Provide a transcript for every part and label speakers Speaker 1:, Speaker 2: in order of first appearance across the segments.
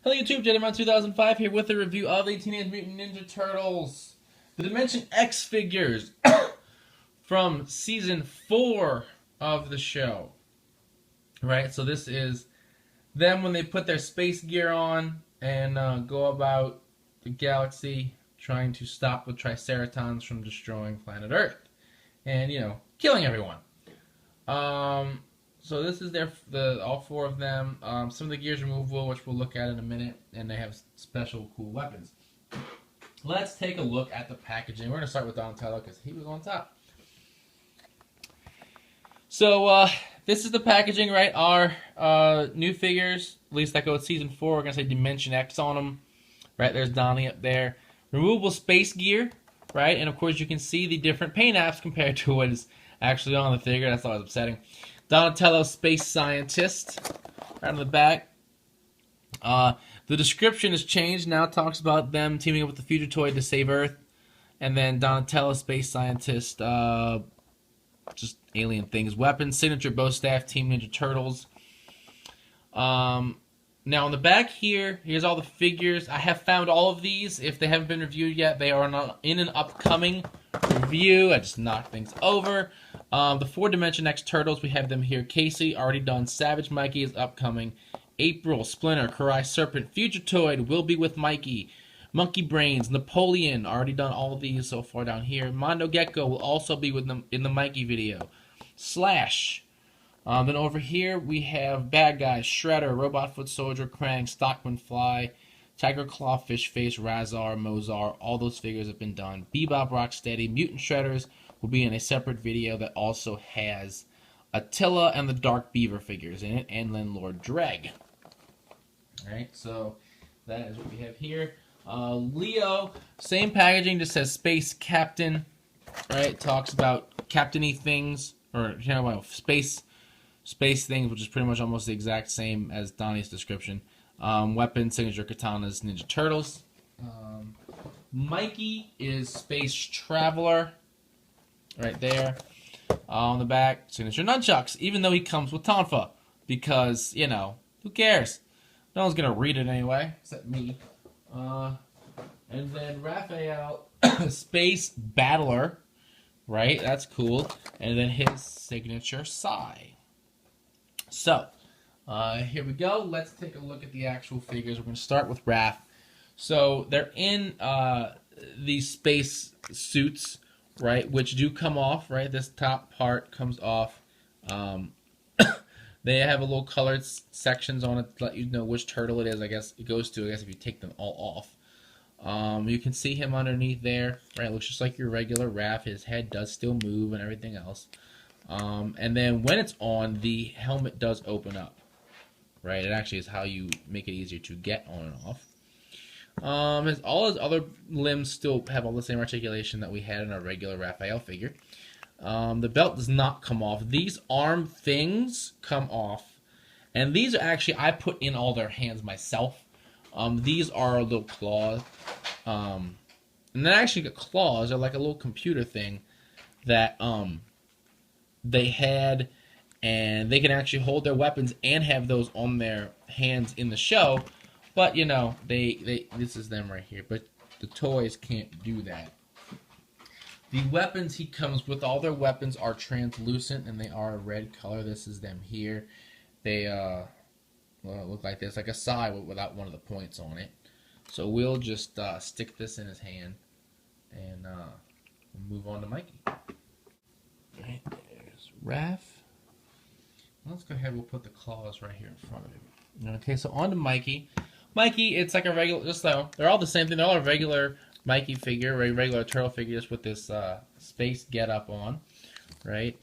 Speaker 1: Hello YouTube, Jedimon2005 here with a review of the Teenage Mutant Ninja Turtles. The Dimension X figures from Season 4 of the show. Right, so this is them when they put their space gear on and go about the galaxy trying to stop the Triceratons from destroying planet Earth. And, killing everyone. So this is all four of them. Some of the gears removable, which we'll look at in a minute, and they have special cool weapons. Let's take a look at the packaging. We're going to start with Donatello because he was on top. So this is the packaging, right? Our new figures, at least that go with Season 4. We're going to say Dimension X on them. Right, there's Donnie up there. Removable space gear, right? And of course you can see the different paint apps compared to what is actually on the figure. That's always upsetting. Donatello, Space Scientist, right on the back. The description has changed. Now it talks about them teaming up with the Future Toy to save Earth. And then Donatello, Space Scientist, just alien things. Weapons, Signature Bow Staff, Team Ninja Turtles. Now on the back here, here's all the figures. I have found all of these. If they haven't been reviewed yet, they are in an upcoming review. I just knocked things over. The 4 Dimension X Turtles, we have them here. Casey, already done. Savage Mikey is upcoming. April, Splinter, Karai Serpent, Future Toy will be with Mikey. Monkey Brains, Napoleon, already done all of these so far down here. Mondo Gecko will also be with them in the Mikey video. Slash. Then over here we have Bad Guys, Shredder, Robot Foot Soldier, Krang, Stockman Fly, Tiger Claw, Fish Face, Razar, Mozart. All those figures have been done. Bebop, Rocksteady, Mutant Shredders will be in a separate video that also has Attila and the Dark Beaver figures in it, and then Lord Dreg. Alright, so that is what we have here. Leo, same packaging, just says Space Captain. Right, talks about captain-y things, or space things, which is pretty much almost the exact same as Donnie's description. Weapons, Signature Katanas, Ninja Turtles. Mikey is Space Traveler, right there. On the back, Signature Nunchucks, even though he comes with Tonfa, because, who cares? No one's going to read it anyway, except me. And then Raphael, Space Battler, right? That's cool. And then his signature Psy. So, here we go. Let's take a look at the actual figures. We're going to start with Raph. So, they're in these space suits, right, which do come off, right? This top part comes off. They have a little colored sections on it to let you know which turtle it is, I guess, it goes to, if you take them all off. You can see him underneath there, right? It looks just like your regular Raph. His head does still move and everything else. And then when it's on, the helmet does open up, right? It actually is how you make it easier to get on and off. All his other limbs still have all the same articulation that we had in our regular Raphael figure. The belt does not come off. These arm things come off. And these are actually, I put in all their hands myself. These are a little claws. And then actually the claws are like a little computer thing that they had, and they can actually hold their weapons and have those on their hands in the show. But this is them right here. But the toys can't do that. The weapons he comes with, all their weapons are translucent and they are a red color. This is them here. They look like this, like a Psy without one of the points on it. So we'll just stick this in his hand and we'll move on to Mikey. Right, there's Raph. Let's go ahead. We'll put the claws right here in front of him. Okay, so on to Mikey. Mikey, it's like a regular, they're all the same thing. They're all a regular Mikey figure, a regular turtle figure, just with this space getup on, right?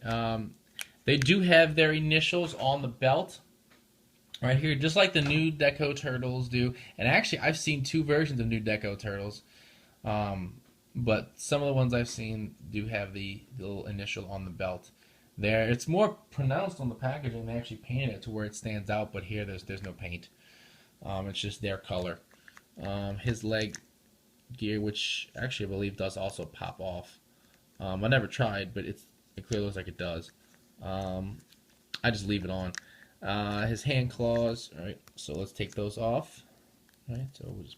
Speaker 1: They do have their initials on the belt right here, just like the new Deco Turtles do. And actually, I've seen 2 versions of new Deco Turtles, but some of the ones I've seen do have the little initial on the belt there. It's more pronounced on the packaging. They actually painted it to where it stands out, but here there's no paint. It's just their color. His leg gear, which actually I believe does also pop off. I never tried, but it clearly looks like it does. I just leave it on. His hand claws, alright, so let's take those off. Right, so we'll just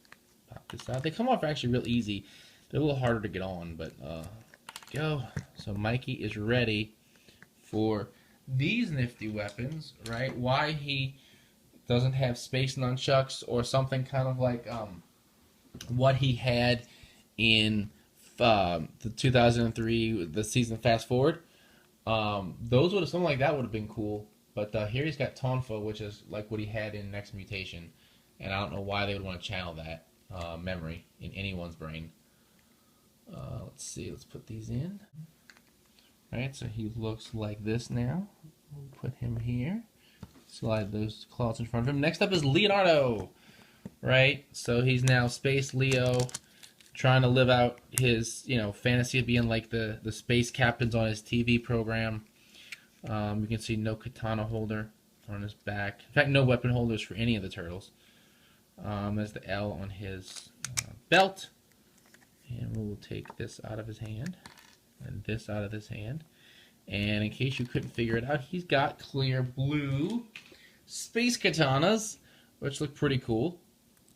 Speaker 1: pop this out. They come off actually real easy. They're a little harder to get on, but go. So Mikey is ready for these nifty weapons, right? Why he doesn't have space nunchucks or something kind of like what he had in the 2003 the season fast forward. Those would have something like that would have been cool. But here he's got Tonfa, which is like what he had in Next Mutation, and I don't know why they would want to channel that memory in anyone's brain. Let's see. Let's put these in. All right, so he looks like this now. We'll put him here. Slide those claws in front of him. Next up is Leonardo, right? So he's now Space Leo, trying to live out his, fantasy of being like the space captains on his TV program. You can see no katana holder on his back. In fact, no weapon holders for any of the turtles. There's the L on his belt. And we'll take this out of his hand and this out of his hand. And in case you couldn't figure it out, he's got clear blue space katanas, which look pretty cool,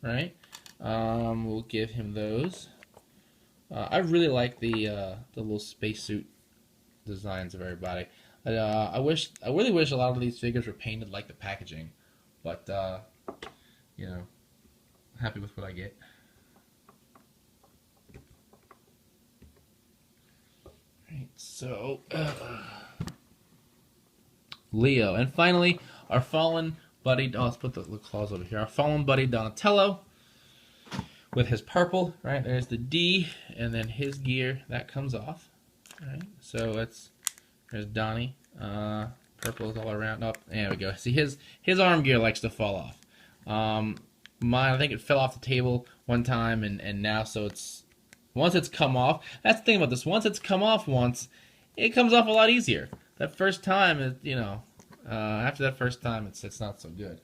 Speaker 1: right? We'll give him those. I really like the little spacesuit designs of everybody. I really wish a lot of these figures were painted like the packaging, but happy with what I get. Right, so Leo, and finally our fallen buddy. Oh, let's put the claws over here. Our fallen buddy Donatello with his purple. Right, there's the D, and then his gear that comes off. All right, so there's Donnie. Purple is all around. Up, there we go. See, his arm gear likes to fall off. Mine, I think it fell off the table one time, and now once it's come off. That's the thing about this. Once it's come off it comes off a lot easier. That first time, after that first time, it's not so good.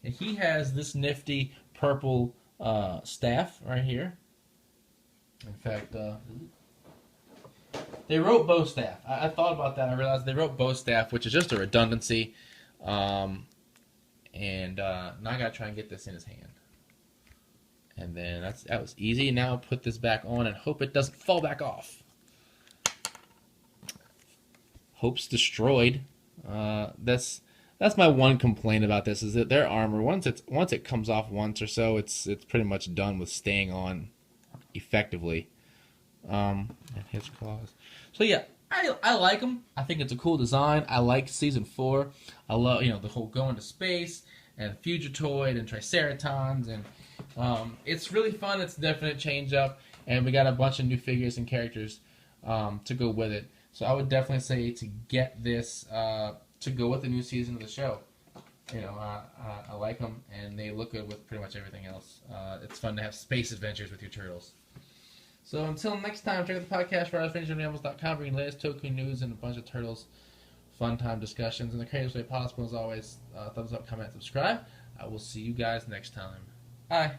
Speaker 1: And he has this nifty purple staff right here. In fact, they wrote bow staff. I thought about that. I realized they wrote bow staff, which is just a redundancy. Now I gotta try and get this in his hand. And then that was easy. Now I'll put this back on and hope it doesn't fall back off. Hope's destroyed. That's my one complaint about this, is that their armor, once it comes off once or so, it's pretty much done with staying on effectively. And his claws. So yeah, I like them. I think it's a cool design. I like Season 4. I love the whole going to space and Fugitoid and Triceratons, and it's really fun. It's a definite change up, and we got a bunch of new figures and characters to go with it. So I would definitely say to get this to go with the new season of the show. I like them, and they look good with pretty much everything else. It's fun to have space adventures with your turtles. So until next time, check out the podcast for OurFinishingAnimals.com, bringing the latest Toku news and a bunch of turtles fun time discussions in the creative way possible. As always, thumbs up, comment, subscribe. I will see you guys next time. Bye.